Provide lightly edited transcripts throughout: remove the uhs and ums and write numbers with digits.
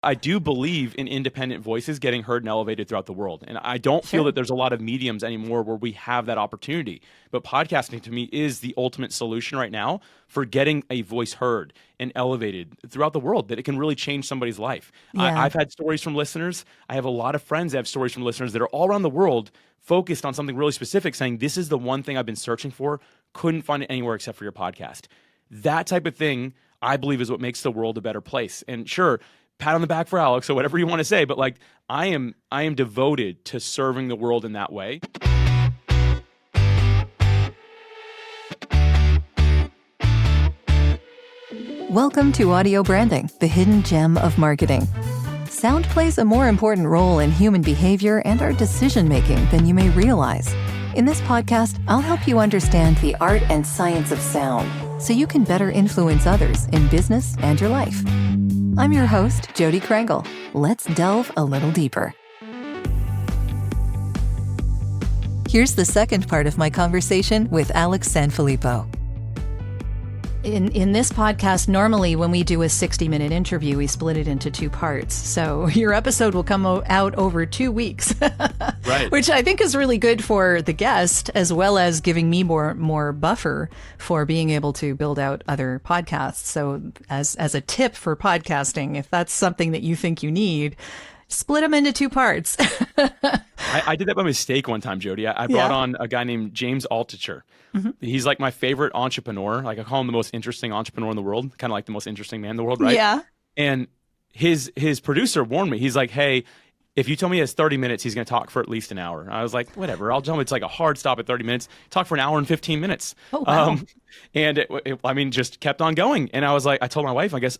I do believe in independent voices getting heard and elevated throughout the world. And I don't feel that there's a lot of mediums anymore where we have that opportunity. But podcasting to me is the ultimate solution right now for getting a voice heard and elevated throughout the world, that it can really change somebody's life. Yeah. I've had stories from listeners. I have a lot of friends that have stories from listeners that are all around the world focused on something really specific, saying, this is the one thing I've been searching for, couldn't find it anywhere except for your podcast. That type of thing, I believe, is what makes the world a better place. And sure, pat on the back for Alex or whatever you want to say, but like I am devoted to serving the world in that way. Welcome to Audio Branding, the hidden gem of marketing. Sound plays a more important role in human behavior and our decision-making than you may realize. In this podcast, I'll help you understand the art and science of sound so you can better influence others in business and your life. I'm your host, Jodi Krangle. Let's delve a little deeper. Here's the second part of my conversation with Alex Sanfilippo. In this podcast, normally when we do a 60-minute interview, we split it into two parts. So your episode will come out over 2 weeks, right? Which I think is really good for the guest, as well as giving me more buffer for being able to build out other podcasts. So as a tip for podcasting, if that's something that you think you need, split them into two parts. I did that by mistake one time, Jodi. I brought on a guy named James Altucher. Mm-hmm. He's like my favorite entrepreneur. Like I call him the most interesting entrepreneur in the world, kind of like the most interesting man in the world, right? Yeah. And his producer warned me. He's like, hey, if you tell me he has 30 minutes, he's going to talk for at least an hour. I was like, whatever. I'll tell him it's like a hard stop at 30 minutes. Talk for an hour and 15 minutes. Oh, wow. And it just kept on going. And I was like, I told my wife, I guess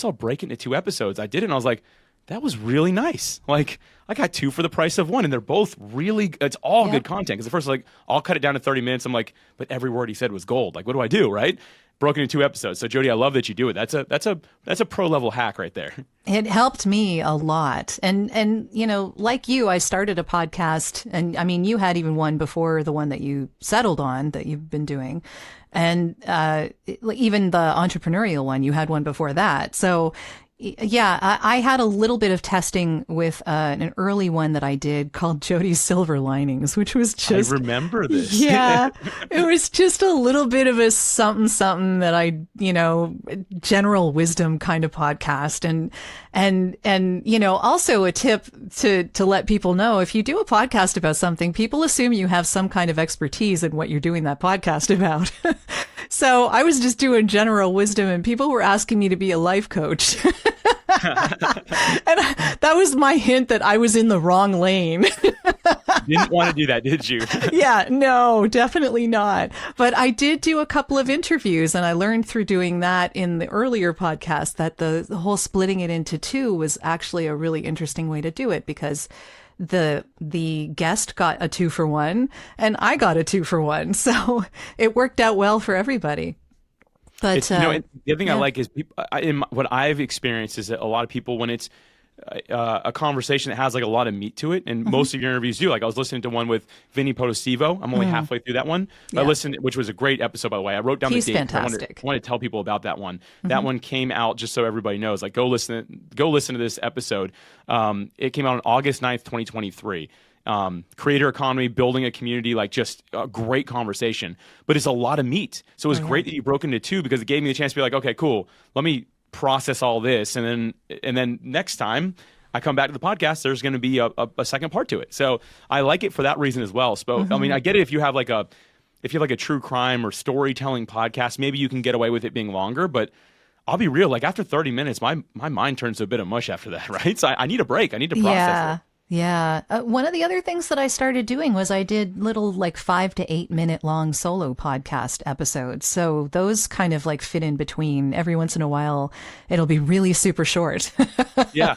I'll break it into 2 episodes. I did it. And I was like, that was really nice. Like I got 2 for the price of 1, and they're both really, it's all good content. Because at first, like, I'll cut it down to 30 minutes. I'm like, but every word he said was gold. Like, what do I do, right? Broken into 2 episodes. So Jodi, I love that you do it. That's a pro level hack right there. It helped me a lot. And you know, like you, I started a podcast, and I mean, you had even one before the one that you settled on that you've been doing. And even the entrepreneurial one, you had one before that. So yeah, I had a little bit of testing with an early one that I did called Jodi's Silver Linings, which was just... I remember this. Yeah, it was just a little bit of a something that general wisdom kind of podcast. And also a tip to let people know, if you do a podcast about something, people assume you have some kind of expertise in what you're doing that podcast about. So I was just doing general wisdom, and people were asking me to be a life coach. And that was my hint that I was in the wrong lane. Didn't want to do that, did you? Yeah, no, definitely not. But I did do a couple of interviews, and I learned through doing that in the earlier podcast that the whole splitting it into 2 was actually a really interesting way to do it, because the guest got a 2 for 1 and I got a 2 for 1. So it worked out well for everybody. But the other thing I like is what I've experienced is that a lot of people, when it's a conversation that has like a lot of meat to it, and most of your interviews do. Like I was listening to one with Vinny Potosivo. I'm only halfway through that one. Yeah. I listened, which was a great episode, by the way. I wrote down the date. He's fantastic. I want to tell people about that one. That one came out, just so everybody knows. Like go listen to this episode. It came out on August 9th, 2023. Creator economy, building a community, like just a great conversation. But it's a lot of meat. So it was great that you broke into 2, because it gave me the chance to be like, okay, cool. Let me process all this, and then next time I come back to the podcast, there's going to be a second part to it. So I like it for that reason as well. So I mean, I get it if you have like a true crime or storytelling podcast, maybe you can get away with it being longer. But I'll be real, like after 30 minutes, my mind turns to a bit of mush after that, right? So I need a break. I need to process it. Yeah. One of the other things that I started doing was I did little like 5 to 8 minute long solo podcast episodes. So those kind of like fit in between. Every once in a while, it'll be really super short. Yeah.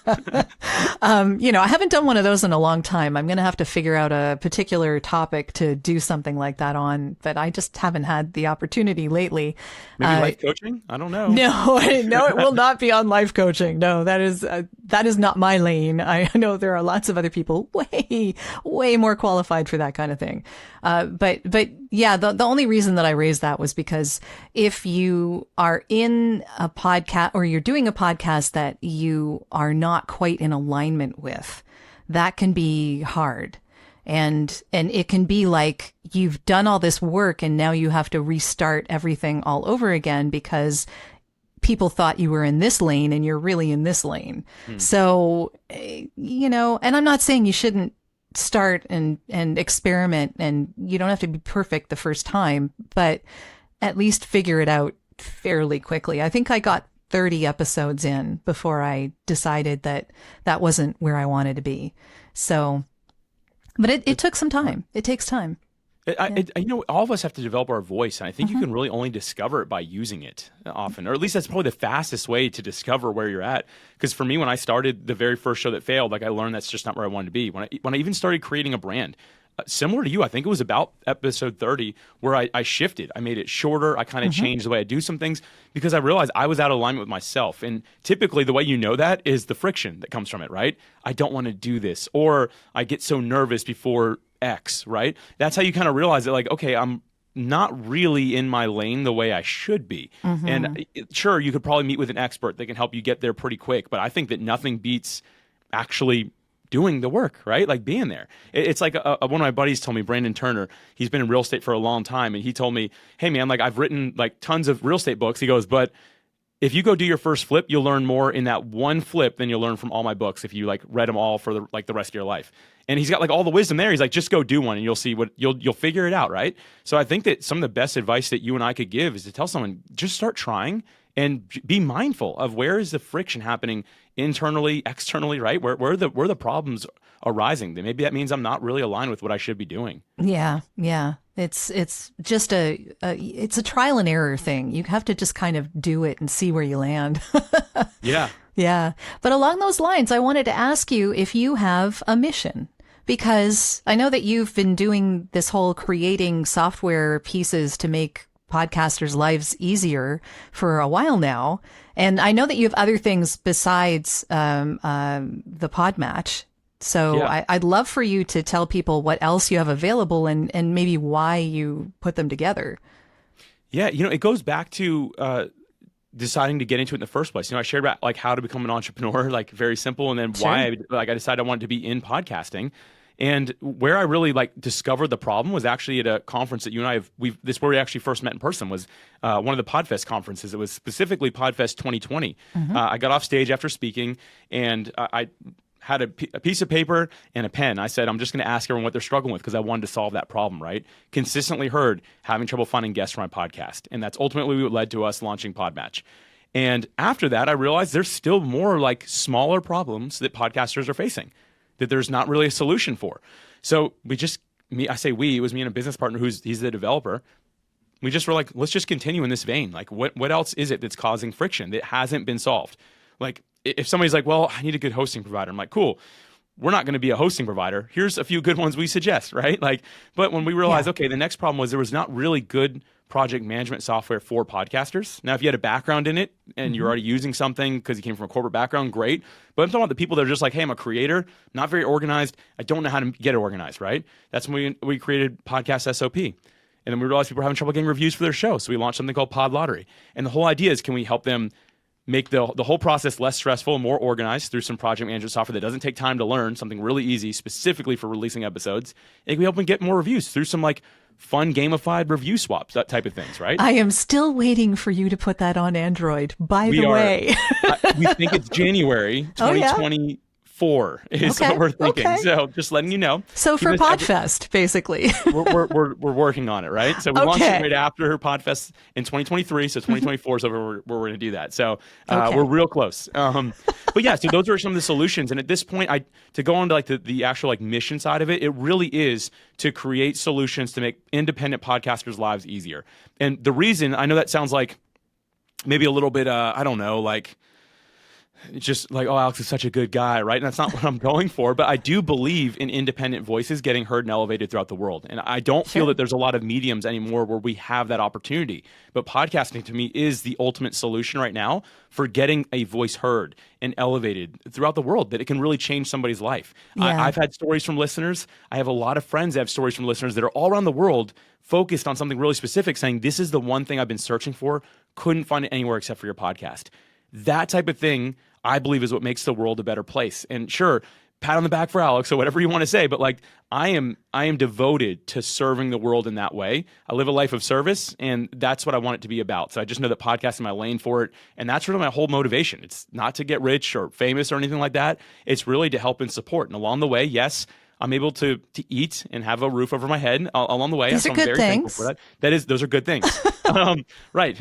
I haven't done one of those in a long time. I'm going to have to figure out a particular topic to do something like that on, but I just haven't had the opportunity lately. Maybe life coaching? I don't know. No, it will not be on life coaching. No, that is that is not my lane. I know there are lots of other people way more qualified for that kind of thing. But yeah, the only reason that I raised that was because if you are in a podcast or you're doing a podcast that you are not quite in alignment with, that can be hard. And it can be like you've done all this work and now you have to restart everything all over again because people thought you were in this lane and you're really in this lane. So, and I'm not saying you shouldn't start and experiment, and you don't have to be perfect the first time, but at least figure it out fairly quickly. I think I got 30 episodes in before I decided that that wasn't where I wanted to be. So, but it took some time. It takes time. All of us have to develop our voice, and I think you can really only discover it by using it often, or at least that's probably the fastest way to discover where you're at. Because for me, when I started the very first show that failed, like I learned that's just not where I wanted to be. When I even started creating a brand, similar to you, I think it was about episode 30 where I shifted. I made it shorter. I kind of changed the way I do some things because I realized I was out of alignment with myself. And typically the way you know that is the friction that comes from it, right? I don't want to do this, or I get so nervous before X, right? That's how you kind of realize that, like, okay, I'm not really in my lane the way I should be. And sure, you could probably meet with an expert that can help you get there pretty quick, but I think that nothing beats actually doing the work, right? Like being there. It's like one of my buddies told me, Brandon Turner, he's been in real estate for a long time, and he told me, hey man, like I've written like tons of real estate books. He goes, but if you go do your first flip, you'll learn more in that one flip than you'll learn from all my books if you like read them all for the rest of your life. And he's got like all the wisdom there. He's like, just go do one and you'll see what you'll figure it out, right? So I think that some of the best advice that you and I could give is to tell someone, just start trying and be mindful of where is the friction happening internally, externally, right? Where the problems arising. Maybe that means I'm not really aligned with what I should be doing. Yeah. It's just it's a trial and error thing. You have to just kind of do it and see where you land. Yeah. Yeah. But along those lines, I wanted to ask you if you have a mission, because I know that you've been doing this whole creating software pieces to make podcasters' lives easier for a while now. And I know that you have other things besides the pod match. So yeah. I'd love for you to tell people what else you have available and maybe why you put them together. Yeah, it goes back to deciding to get into it in the first place. I shared about like how to become an entrepreneur, like very simple, and then why I decided I wanted to be in podcasting. And where I really like discovered the problem was actually at a conference that you and I this is where we actually first met in person, was one of the PodFest conferences. It was specifically PodFest 2020. I got off stage after speaking, and I had a piece of paper and a pen. I said, I'm just going to ask everyone what they're struggling with because I wanted to solve that problem, right? Consistently heard having trouble finding guests for my podcast. And that's ultimately what led to us launching Podmatch. And after that, I realized there's still more like smaller problems that podcasters are facing that there's not really a solution for. So it was me and a business partner he's the developer. We just were like, let's just continue in this vein. Like what else is it that's causing friction that hasn't been solved? Like if somebody's like, well, I need a good hosting provider. I'm like, cool. We're not going to be a hosting provider. Here's a few good ones we suggest, right? Like, but when we realized, okay, the next problem was there was not really good project management software for podcasters. Now, if you had a background in it and you're already using something because you came from a corporate background, great. But I'm talking about the people that are just like, hey, I'm a creator, not very organized. I don't know how to get it organized, right? That's when we created Podcast SOP. And then we realized people were having trouble getting reviews for their show. So we launched something called Pod Lottery. And the whole idea is, can we help them make the whole process less stressful and more organized through some project management software that doesn't take time to learn, something really easy specifically for releasing episodes. And we help them get more reviews through some like fun gamified review swaps, that type of things, right? I am still waiting for you to put that on Android, by the way. We think it's January 2024 is what we're thinking. Okay. So just letting you know. So for PodFest, basically. we're working on it, right? So we launched it right after PodFest in 2023. So 2024 is where we're going to do that. So we're real close. But yeah, so those are some of the solutions. And at this point, to go on to like the actual like mission side of it, it really is to create solutions to make independent podcasters' lives easier. And the reason, I know that sounds like maybe a little bit, I don't know, like just like, oh, Alex is such a good guy, right? And that's not what I'm going for. But I do believe in independent voices getting heard and elevated throughout the world. And I don't feel that there's a lot of mediums anymore where we have that opportunity. But podcasting to me is the ultimate solution right now for getting a voice heard and elevated throughout the world, that it can really change somebody's life. Yeah. I've had stories from listeners. I have a lot of friends that have stories from listeners that are all around the world focused on something really specific, saying, this is the one thing I've been searching for, couldn't find it anywhere except for your podcast. That type of thing, I believe, is what makes the world a better place. And sure, pat on the back for Alex or whatever you want to say, but like I am devoted to serving the world in that way. I live a life of service, and that's what I want it to be about. So I just know that podcasting is my lane for it, and that's really my whole motivation. It's not to get rich or famous or anything like that. It's really to help and support. And along the way, yes, I'm able to eat and have a roof over my head along the way. These are good things. For that. Those are good things. Right.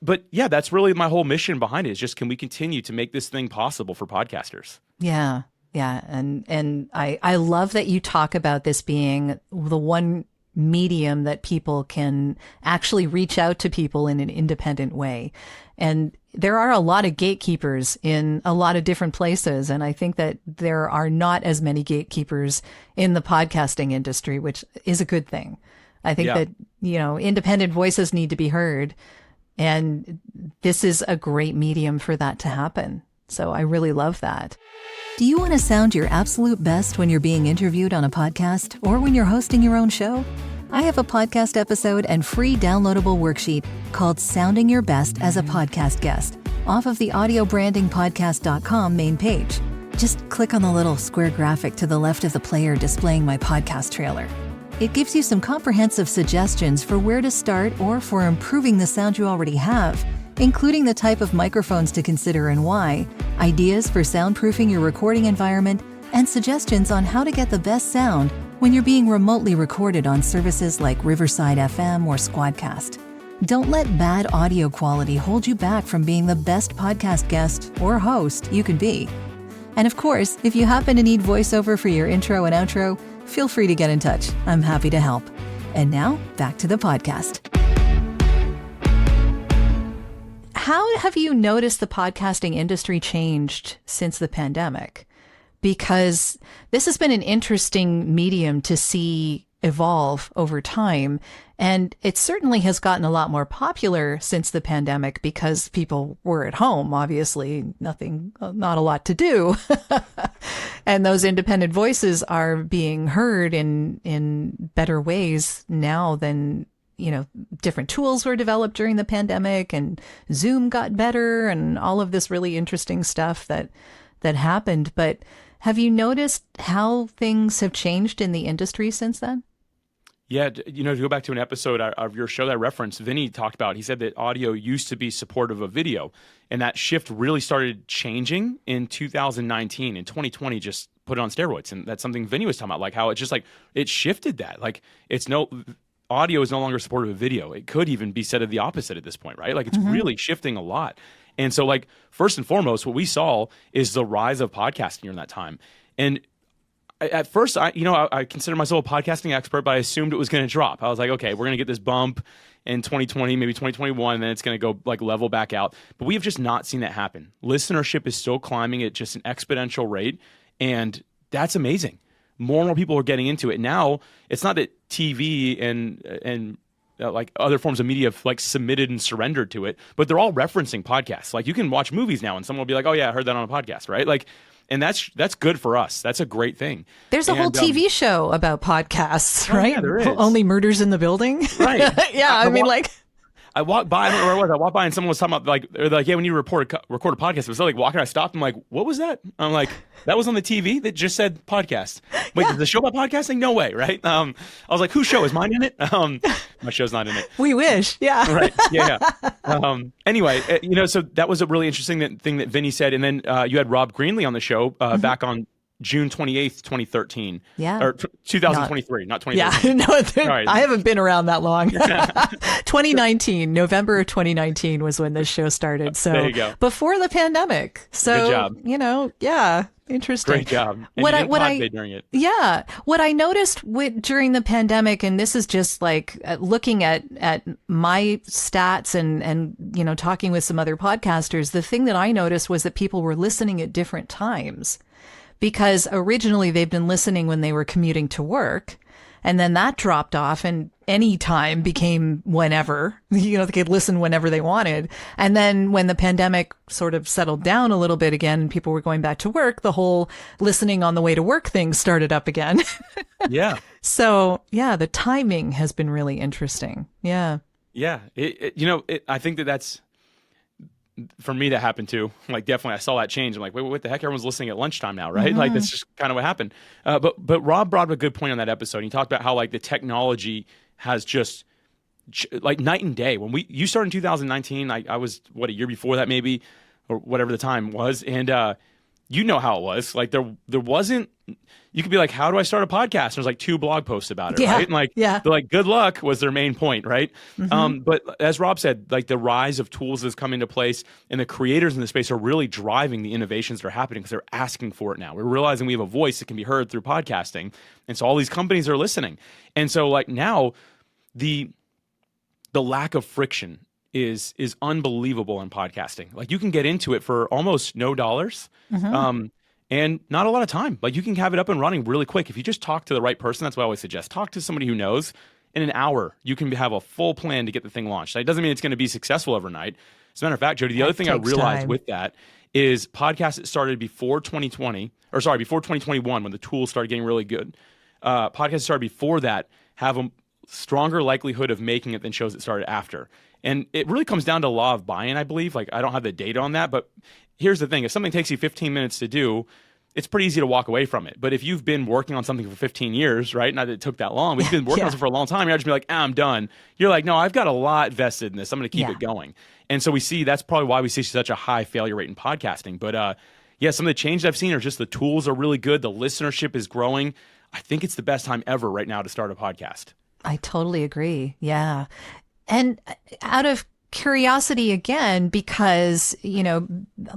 But yeah, that's really my whole mission behind it, is just, can we continue to make this thing possible for podcasters? Yeah. Yeah. And I love that you talk about this being the one medium that people can actually reach out to people in an independent way. And there are a lot of gatekeepers in a lot of different places. And I think that there are not as many gatekeepers in the podcasting industry, which is a good thing. I think that, independent voices need to be heard. And this is a great medium for that to happen. So I really love that. Do you want to sound your absolute best when you're being interviewed on a podcast or when you're hosting your own show? I have a podcast episode and free downloadable worksheet called Sounding Your Best as a Podcast Guest off of the audiobrandingpodcast.com main page. Just click on the little square graphic to the left of the player displaying my podcast trailer. It gives you some comprehensive suggestions for where to start or for improving the sound you already have, including the type of microphones to consider and why, ideas for soundproofing your recording environment, and suggestions on how to get the best sound when you're being remotely recorded on services like Riverside FM or Squadcast. Don't let bad audio quality hold you back from being the best podcast guest or host you could be. And of course, if you happen to need voiceover for your intro and outro, feel free to get in touch. I'm happy to help. And now, back to the podcast. How have you noticed the podcasting industry changed since the pandemic? Because this has been an interesting medium to see evolve over time. And it certainly has gotten a lot more popular since the pandemic because people were at home, obviously, not a lot to do. And those independent voices are being heard in better ways now than, different tools were developed during the pandemic, and Zoom got better and all of this really interesting stuff that happened. But have you noticed how things have changed in the industry since then? Yeah, to go back to an episode of your show that I referenced, Vinny talked about, he said that audio used to be supportive of video, and that shift really started changing in 2019, and 2020 just put it on steroids. And that's something Vinny was talking about, like how it's just like, it shifted that. Like audio is no longer supportive of video. It could even be said of the opposite at this point, right? Like it's really shifting a lot. And so like, first and foremost, what we saw is the rise of podcasting during that time. And at first, I consider myself a podcasting expert, but I assumed it was going to drop. I was like, okay, we're going to get this bump in 2020, maybe 2021, and then it's going to go like level back out. But we have just not seen that happen. Listenership is still climbing at just an exponential rate, and that's amazing. More and more people are getting into it. Now, it's not that TV and like other forms of media have like submitted and surrendered to it, but they're all referencing podcasts. Like you can watch movies now and someone will be like, oh yeah, I heard that on a podcast, right? Like, and that's good for us. That's a great thing. There's a whole TV show about podcasts, right? Yeah, there is. Only Murders in the Building. Right. Yeah. I walked by, I don't know where it was. I walked by and someone was talking about they're like, yeah, when you record a podcast, it was like walking. I stopped. I'm like, what was that? I'm like, that was on the TV that just said podcast. Wait, is the show about podcasting? No way, right? I was like, whose show is mine in it? My show's not in it. We wish, yeah. Right, yeah. Anyway, so that was a really interesting thing that Vinny said. And then you had Rob Greenlee on the show back on Mm-hmm. June 28th, 2013. Yeah. Or 2023, not 2013. Yeah, no, Right. I haven't been around that long. 2019, November of 2019 was when this show started. So There you go. before the pandemic. So, Good job. Yeah, interesting. Great job. And you didn't podbay during it. Yeah. What I noticed during the pandemic, and this is just like looking at my stats and, talking with some other podcasters, the thing that I noticed was that people were listening at different times. Because originally they've been listening when they were commuting to work, and then that dropped off, and any time became whenever. They could listen whenever they wanted. And then when the pandemic sort of settled down a little bit again, and people were going back to work, the whole listening on the way to work thing started up again. Yeah. So yeah, the timing has been really interesting. Yeah. Yeah. I think that's, for me, that happened too. Like, definitely I saw that change. I'm like, wait, what the heck? Everyone's listening at lunchtime now, right? Mm-hmm. Like, that's just kind of what happened. But Rob brought up a good point on that episode. He talked about how like the technology has just like night and day. When you started in 2019, I was a year before that maybe, or whatever the time was. And you know how it was. Like there wasn't, you could be like, how do I start a podcast? And there's like 2 blog posts about it, right? And like, they're like, good luck was their main point, right? Mm-hmm. But as Rob said, like the rise of tools has come into place, and the creators in the space are really driving the innovations that are happening because they're asking for it now. We're realizing we have a voice that can be heard through podcasting. And so all these companies are listening. And so like now the lack of friction is unbelievable in podcasting. Like you can get into it for almost no dollars. Mm-hmm. And not a lot of time. Like you can have it up and running really quick. If you just talk to the right person, that's what I always suggest. Talk to somebody who knows. In an hour, you can have a full plan to get the thing launched. It doesn't mean it's going to be successful overnight. As a matter of fact, Jodi, the other thing I realized with that is podcasts that started before 2021, when the tools started getting really good. Podcasts that started before that have a stronger likelihood of making it than shows that started after. And it really comes down to law of buy-in, I believe. Like, I don't have the data on that, but here's the thing. If something takes you 15 minutes to do, it's pretty easy to walk away from it. But if you've been working on something for 15 years, right? Not that it took that long, but you've been working on it for a long time, you're just be like, I'm done. You're like, no, I've got a lot vested in this. I'm going to keep it going. And so that's probably why we see such a high failure rate in podcasting. But some of the changes I've seen are just the tools are really good. The listenership is growing. I think it's the best time ever right now to start a podcast. I totally agree. Yeah. And out of curiosity again, because,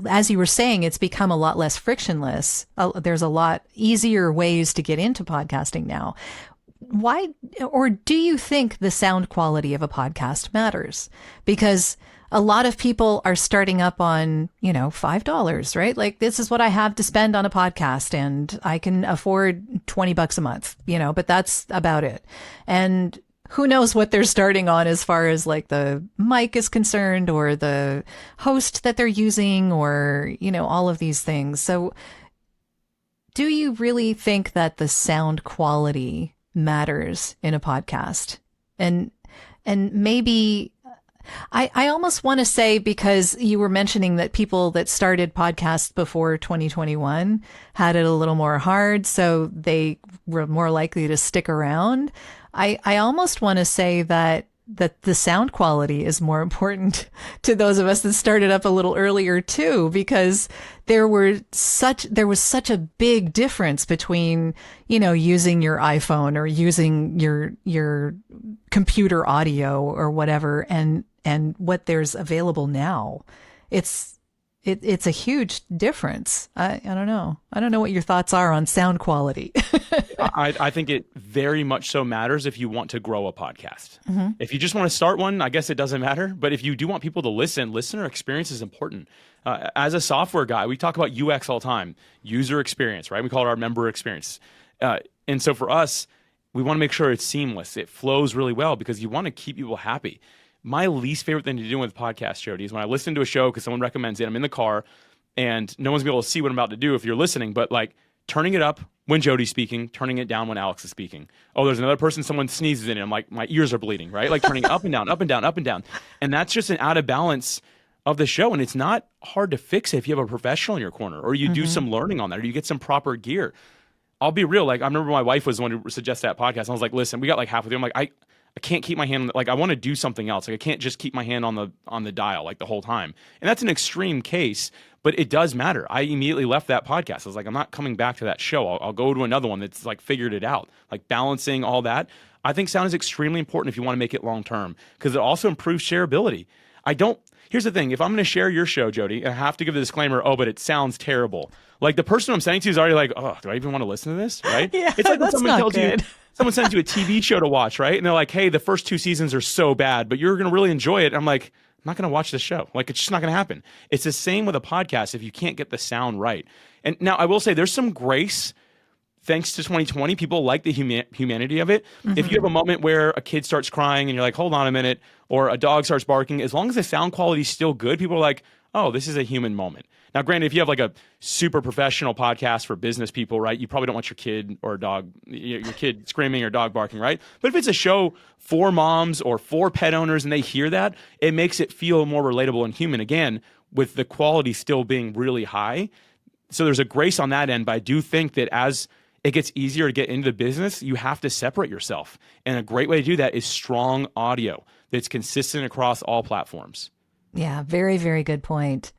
as you were saying, it's become a lot less frictionless. There's a lot easier ways to get into podcasting now. Why, or do you think the sound quality of a podcast matters? Because a lot of people are starting up on, $5, right? Like, this is what I have to spend on a podcast, and I can afford $20 a month, but that's about it. And who knows what they're starting on as far as like the mic is concerned, or the host that they're using, or, all of these things. So do you really think that the sound quality matters in a podcast? And maybe I almost want to say, because you were mentioning that people that started podcasts before 2021 had it a little more hard, so they were more likely to stick around. I almost want to say that the sound quality is more important to those of us that started up a little earlier too, because there was such a big difference between, using your iPhone or using your computer audio or whatever, and what there's available now. It's a huge difference. I don't know. I don't know what your thoughts are on sound quality. I think it very much so matters if you want to grow a podcast. Mm-hmm. If you just want to start one, I guess it doesn't matter. But if you do want people to listen, listener experience is important. As a software guy, we talk about UX all the time, user experience, right? We call it our member experience. And so for us, we want to make sure it's seamless. It flows really well because you want to keep people happy. My least favorite thing to do with podcasts, Jodi, is when I listen to a show because someone recommends it, I'm in the car, and no one's going to be able to see what I'm about to do if you're listening, but like turning it up when Jodi's speaking, turning it down when Alex is speaking. Oh, there's another person, someone sneezes in it. I'm like, my ears are bleeding, right? Like turning it up and down, up and down, up and down. And that's just an out of balance of the show. And it's not hard to fix it if you have a professional in your corner, or you do some learning on that, or you get some proper gear. I'll be real. Like, I remember my wife was the one who suggested that podcast. And I was like, listen, we got like halfway through. I'm like, I can't keep my hand like I want to do something else. Like I can't just keep my hand on the dial like the whole time. And that's an extreme case, but it does matter. I immediately left that podcast. I was like, I'm not coming back to that show. I'll go to another one that's like figured it out. Like balancing all that. I think sound is extremely important if you want to make it long term because it also improves shareability. Here's the thing. If I'm going to share your show, Jodi, I have to give the disclaimer, oh, but it sounds terrible. Like the person I'm sending to is already like, oh, do I even want to listen to this? Right? Yeah, it's like when that's someone not tells good. you, someone sends you a TV show to watch, right? And they're like, hey, the first 2 seasons are so bad, but you're going to really enjoy it. I'm like, I'm not going to watch this show. Like, it's just not going to happen. It's the same with a podcast if you can't get the sound right. And now I will say there's some grace thanks to 2020. People like the humanity of it. Mm-hmm. If you have a moment where a kid starts crying and you're like, hold on a minute, or a dog starts barking, as long as the sound quality is still good, people are like, oh, this is a human moment. Now, granted, if you have like a super professional podcast for business people, right, you probably don't want your kid or dog, your kid screaming or dog barking, right? But if it's a show for moms or for pet owners and they hear that, it makes it feel more relatable and human, again, with the quality still being really high. So there's a grace on that end, but I do think that as it gets easier to get into the business, you have to separate yourself. And a great way to do that is strong audio that's consistent across all platforms. Yeah, very, very good point.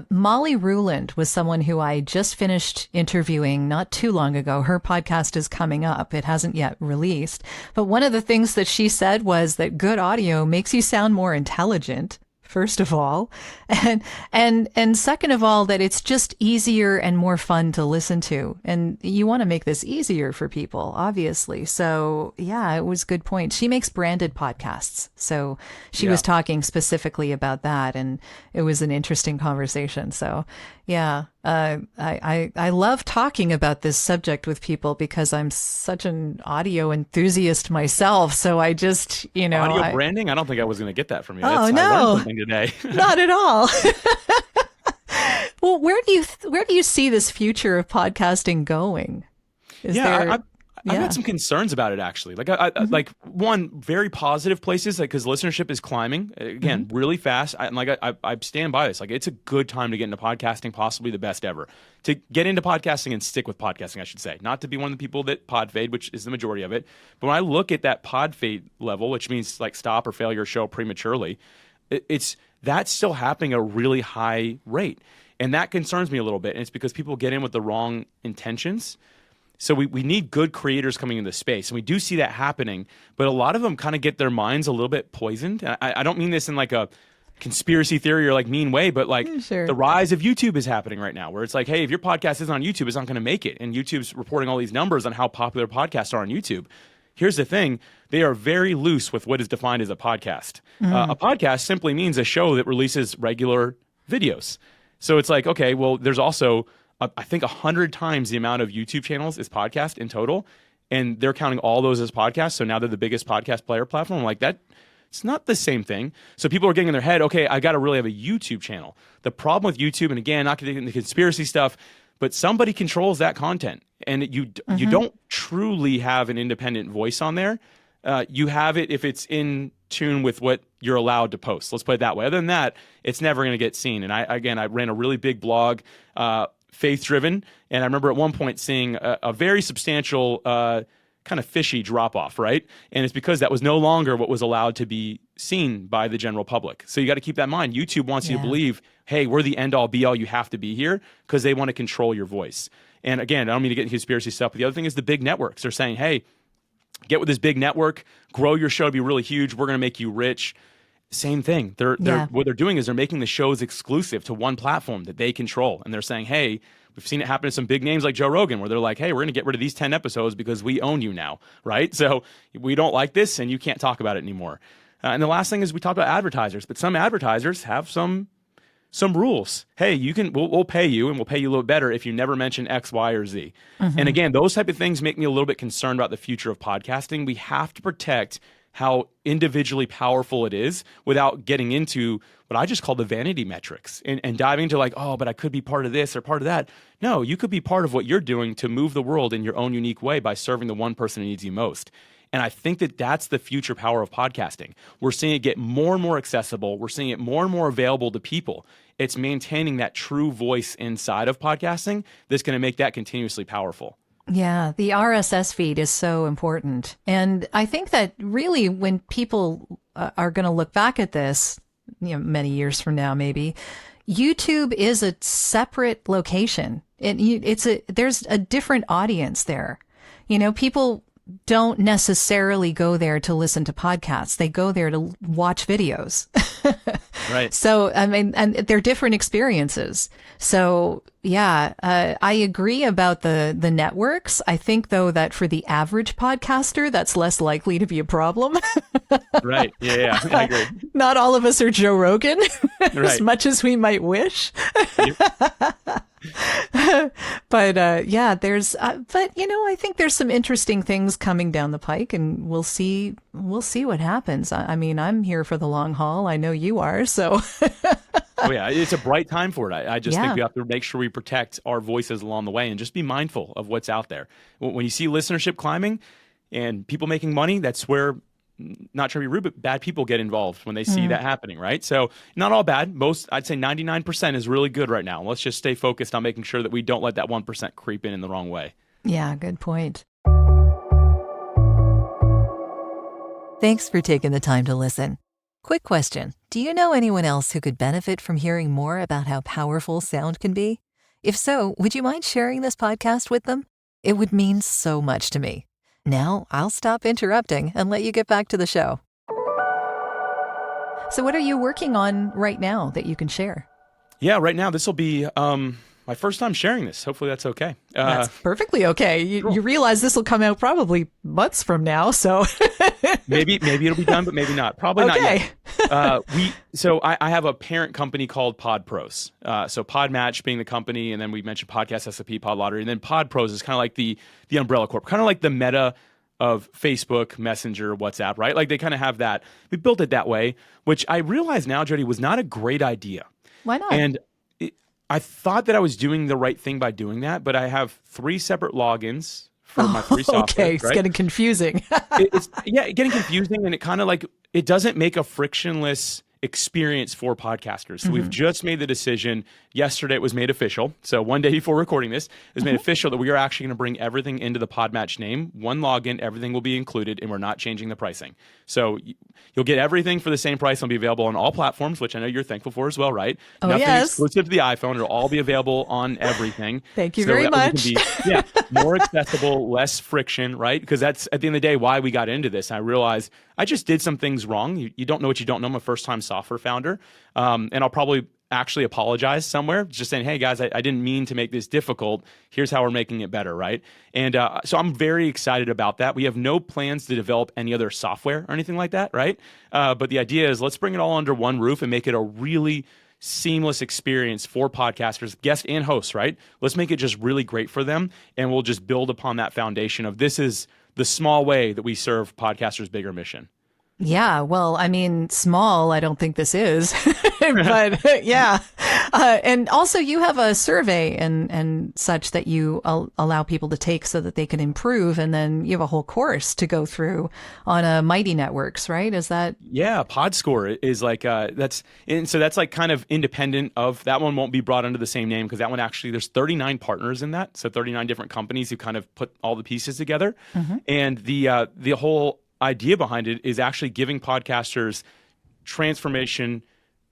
Molly Ruland was someone who I just finished interviewing not too long ago. Her podcast is coming up. It hasn't yet released. But one of the things that she said was that good audio makes you sound more intelligent, first of all. And second of all, that it's just easier and more fun to listen to. And you want to make this easier for people, obviously. So yeah, it was a good point. She makes branded podcasts. So she was talking specifically about that, and it was an interesting conversation. So yeah, I love talking about this subject with people because I'm such an audio enthusiast myself. So I just, audio branding. I don't think I was going to get that from you. Oh, no. I learned something today. Not at all. Well, where do you see this future of podcasting going? I've had some concerns about it actually. Like like one very positive places, like because listenership is climbing again really fast. I stand by this. Like it's a good time to get into podcasting, possibly the best ever. To get into podcasting and stick with podcasting, I should say, not to be one of the people that pod fade, which is the majority of it. But when I look at that pod fade level, which means like stop or fail your show prematurely, that's still happening at a really high rate, and that concerns me a little bit. And it's because people get in with the wrong intentions. So we need good creators coming into the space, and we do see that happening, but a lot of them kind of get their minds a little bit poisoned. And I don't mean this in like a conspiracy theory or like mean way, but like the rise of YouTube is happening right now, where it's like, hey, if your podcast isn't on YouTube, it's not going to make it. And YouTube's reporting all these numbers on how popular podcasts are on YouTube. Here's the thing. They are very loose with what is defined as a podcast. A podcast simply means a show that releases regular videos. So it's like, okay, well, there's also I think 100 times the amount of YouTube channels is podcast in total, and they're counting all those as podcasts. So now they're the biggest podcast player platform. I'm like that. It's not the same thing. So people are getting in their head, okay, I got to really have a YouTube channel. The problem with YouTube, and again, not going to get into conspiracy stuff, but somebody controls that content, and you don't truly have an independent voice on there. You have it if it's in tune with what you're allowed to post. Let's put it that way. Other than that, it's never going to get seen. And I ran a really big blog, faith-driven, and I remember at one point seeing a very substantial kind of fishy drop-off, right? And it's because that was no longer what was allowed to be seen by the general public. So you got to keep that in mind. YouTube wants you to believe, hey, we're the end-all, be-all, you have to be here, because they want to control your voice. And again, I don't mean to get into conspiracy stuff, but the other thing is the big networks. They're saying, hey, get with this big network, grow your show to be really huge, we're going to make you rich. Same thing. What they're doing is they're making the shows exclusive to one platform that they control. And they're saying, hey, we've seen it happen to some big names like Joe Rogan, where they're like, hey, we're going to get rid of these 10 episodes because we own you now, right? So we don't like this and you can't talk about it anymore. And the last thing is we talked about advertisers, but some advertisers have some rules. Hey, we'll pay you, and we'll pay you a little better if you never mention X, Y, or Z. And again, those type of things make me a little bit concerned about the future of podcasting. We have to protect how individually powerful it is without getting into what I just call the vanity metrics and diving into like, oh, but I could be part of this or part of that. No, you could be part of what you're doing to move the world in your own unique way by serving the one person who needs you most. And I think that that's the future power of podcasting. We're seeing it get more and more accessible. We're seeing it more and more available to people. It's maintaining that true voice inside of podcasting that's going to make that continuously powerful. Yeah, the RSS feed is so important. And I think that really when people are going to look back at this, many years from now, maybe, YouTube is a separate location. There's a different audience there. People don't necessarily go there to listen to podcasts. They go there to watch videos. Right. So, I mean, and they're different experiences. So, yeah, I agree about the networks. I think, though, that for the average podcaster, that's less likely to be a problem. Right. Yeah, I agree. Not all of us are Joe Rogan, as Right. much as we might wish. But yeah, but I think there's some interesting things coming down the pike, and we'll see what happens. I mean, I'm here for the long haul. I know you are, so. Oh yeah, it's a bright time for it. I just Yeah. think we have to make sure we protect our voices along the way and just be mindful of what's out there. When you see listenership climbing and people making money, that's where, not trying to be rude, but bad people get involved when they see that happening, right? So not all bad. I'd say 99% is really good right now. Let's just stay focused on making sure that we don't let that 1% creep in the wrong way. Yeah, good point. Thanks for taking the time to listen. Quick question. Do you know anyone else who could benefit from hearing more about how powerful sound can be? If so, would you mind sharing this podcast with them? It would mean so much to me. Now, I'll stop interrupting and let you get back to the show. So what are you working on right now that you can share? Yeah, right now this will be my first time sharing this. Hopefully that's okay. That's perfectly okay. You realize this will come out probably months from now, so. maybe it'll be done, but maybe not. Probably not yet. I have a parent company called PodPros. So Podmatch being the company, and then we mentioned Podcast SOP, Pod Lottery, and then PodPros is kind of like the umbrella corp, kind of like the Meta of Facebook, Messenger, WhatsApp, right? Like they kind of have that. We built it that way, which I realize now, Jodi, was not a great idea. Why not? And I thought that I was doing the right thing by doing that, but I have 3 separate logins for my 3 software. Okay, it's right? getting confusing. It's getting confusing, and it kind of like it doesn't make a frictionless experience for podcasters. So we've just made the decision. Yesterday it was made official. So one day before recording this, it was made official that we are actually going to bring everything into the Podmatch name. One login, everything will be included, and we're not changing the pricing. So you'll get everything for the same price. It'll be available on all platforms, which I know you're thankful for as well, right? Oh, Nothing yes. exclusive to the iPhone. It'll all be available on everything. Thank you So very that way we much. can be, more accessible, less friction, right? Because that's, at the end of the day, why we got into this. I realized I just did some things wrong. You don't know what you don't know. I'm a first-time software founder. And I'll probably actually apologize somewhere, just saying, hey, guys, I didn't mean to make this difficult. Here's how we're making it better, right? And so I'm very excited about that. We have no plans to develop any other software or anything like that, right? But the idea is let's bring it all under one roof and make it a really seamless experience for podcasters, guests and hosts, right? Let's make it just really great for them, and we'll just build upon that foundation of this is the small way that we serve podcasters' bigger mission. Yeah, well, I mean, small, I don't think this is, but yeah. And also you have a survey and such that you allow people to take so that they can improve. And then you have a whole course to go through on Mighty Networks, right? Is that? Yeah, PodScore is like, that's like kind of independent of, that one won't be brought under the same name because that one actually, there's 39 partners in that. So 39 different companies who kind of put all the pieces together. And the whole idea behind it is actually giving podcasters transformation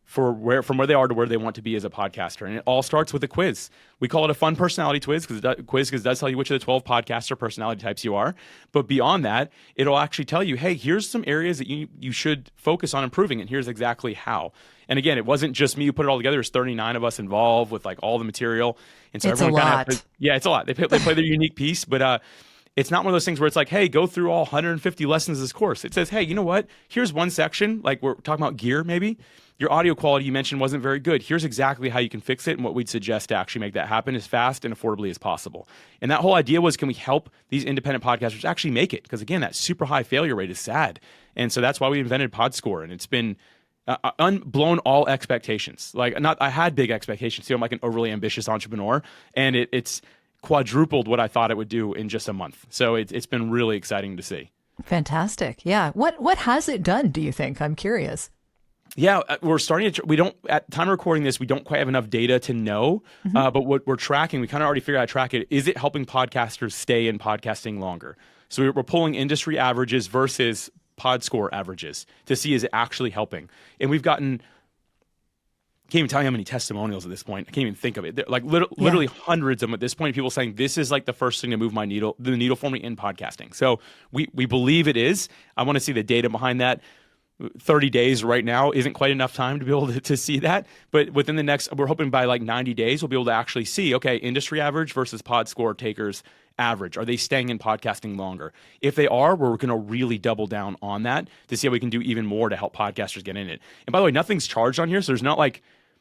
from where they are to where they want to be as a podcaster. And it all starts with a quiz. We call it a fun personality quiz because it does tell you which of the 12 podcaster personality types you are. But beyond that, it'll actually tell you, hey, here's some areas that you should focus on improving, and here's exactly how. And again, it wasn't just me who put it all together. There's 39 of us involved with like all the material. And so It's a everyone kind lot. of, it's a lot. They play their unique piece, but it's not one of those things where it's like, hey, go through all 150 lessons of this course. It says, hey, you know what? Here's one section, like we're talking about gear maybe. Your audio quality you mentioned wasn't very good. Here's exactly how you can fix it, and what we'd suggest to actually make that happen as fast and affordably as possible. And that whole idea was, can we help these independent podcasters actually make it? Because again, that super high failure rate is sad. And so that's why we invented PodScore, and it's been blown all expectations. I had big expectations too. I'm like an overly ambitious entrepreneur, and it's quadrupled what I thought it would do in just a month. So it's been really exciting to see. Fantastic. Yeah. What has it done, do you think? I'm curious. Yeah, we're starting to. We don't at time of recording this. We don't quite have enough data to know. But what we're tracking, we kind of already figured out how to track it. Is it helping podcasters stay in podcasting longer? So we're pulling industry averages versus PodScore averages to see is it actually helping. And we've gotten. Can't even tell you how many testimonials at this point. I can't even think of it. They're like literally hundreds of them at this point. People saying this is like the first thing to move the needle for me in podcasting. So we believe it is. I want to see the data behind that. 30 days right now isn't quite enough time to be able to see that. But within the next, we're hoping by like 90 days, we'll be able to actually see, okay, industry average versus PodScore takers average. Are they staying in podcasting longer? If they are, we're going to really double down on that to see how we can do even more to help podcasters get in it. And by the way, nothing's charged on here. So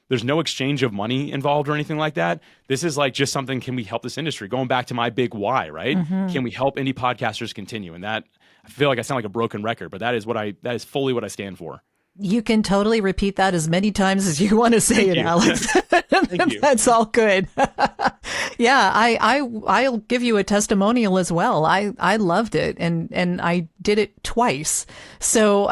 there's no exchange of money involved or anything like that. This is like just something, can we help this industry? Going back to my big why, right? Can we help indie podcasters continue? And that, I feel like I sound like a broken record, but that is fully what I stand for. You can totally repeat that as many times as you want to say it, Alex. Thank you. That's all good. Yeah, I'll give you a testimonial as well. I loved it, and I did it twice. So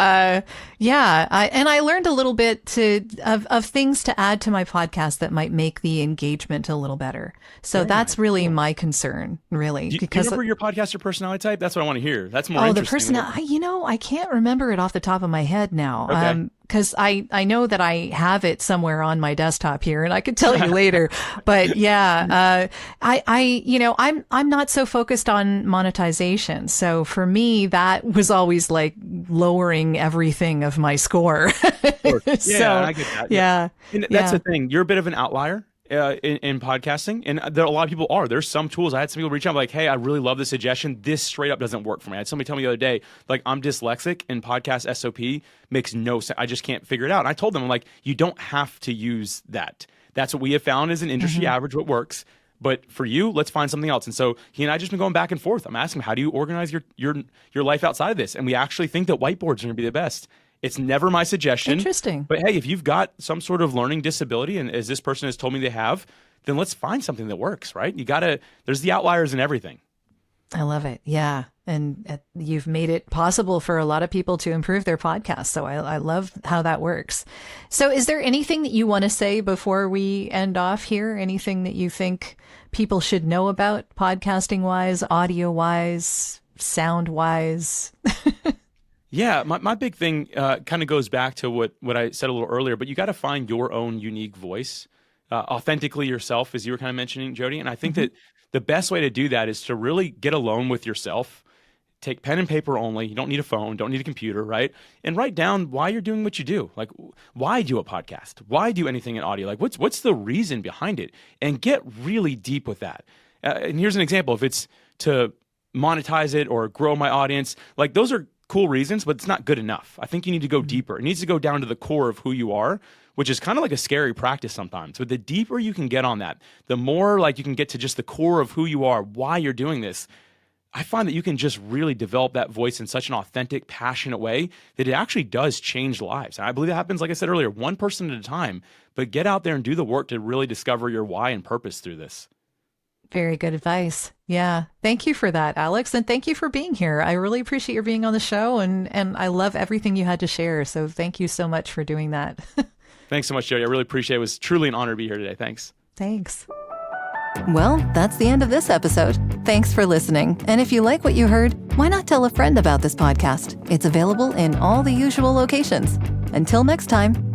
yeah, I learned a little bit of things to add to my podcast that might make the engagement a little better. So that's really my concern, really. Do you remember your podcaster personality type? That's what I want to hear. That's more interesting. The personality. I can't remember it off the top of my head now. Okay. Because I know that I have it somewhere on my desktop here, and I could tell you later. But yeah, I'm not so focused on monetization. So for me, that was always like lowering everything of my score. Yeah, So, I get that. Yeah, And that's the thing. You're a bit of an outlier. In podcasting, and there a lot of people are. There's some tools. I had some people reach out like, "Hey, I really love this suggestion. This straight up doesn't work for me." I had somebody tell me the other day, like, "I'm dyslexic, and podcast SOP makes no sense. I just can't figure it out." And I told them, I'm like, "You don't have to use that. That's what we have found is an industry average what works. But for you, let's find something else." And so he and I just been going back and forth. I'm asking him, "How do you organize your life outside of this?" And we actually think that whiteboards are going to be the best. It's never my suggestion. Interesting. But hey, if you've got some sort of learning disability, and as this person has told me they have, then let's find something that works, right? There's the outliers in everything. I love it. Yeah. And you've made it possible for a lot of people to improve their podcasts. So I love how that works. So is there anything that you want to say before we end off here? Anything that you think people should know about podcasting wise, audio wise, sound wise? Yeah, my big thing kind of goes back to what I said a little earlier, but you got to find your own unique voice, authentically yourself, as you were kind of mentioning, Jodi. And I think that the best way to do that is to really get alone with yourself, take pen and paper only. You don't need a phone, don't need a computer, right? And write down why you're doing what you do. Like, why do a podcast? Why do anything in audio? Like, what's the reason behind it? And get really deep with that. And here's an example. If it's to monetize it or grow my audience, like those are cool reasons, but it's not good enough. I think you need to go deeper. It needs to go down to the core of who you are, which is kind of like a scary practice sometimes. But the deeper you can get on that, the more like you can get to just the core of who you are, why you're doing this. I find that you can just really develop that voice in such an authentic, passionate way that it actually does change lives. And I believe that happens, like I said earlier, one person at a time. But get out there and do the work to really discover your why and purpose through this. Very good advice. Yeah. Thank you for that, Alex. And thank you for being here. I really appreciate your being on the show, and I love everything you had to share. So thank you so much for doing that. Thanks so much, Jodi. I really appreciate it. It was truly an honor to be here today. Thanks. Thanks. Well, that's the end of this episode. Thanks for listening. And if you like what you heard, why not tell a friend about this podcast? It's available in all the usual locations. Until next time,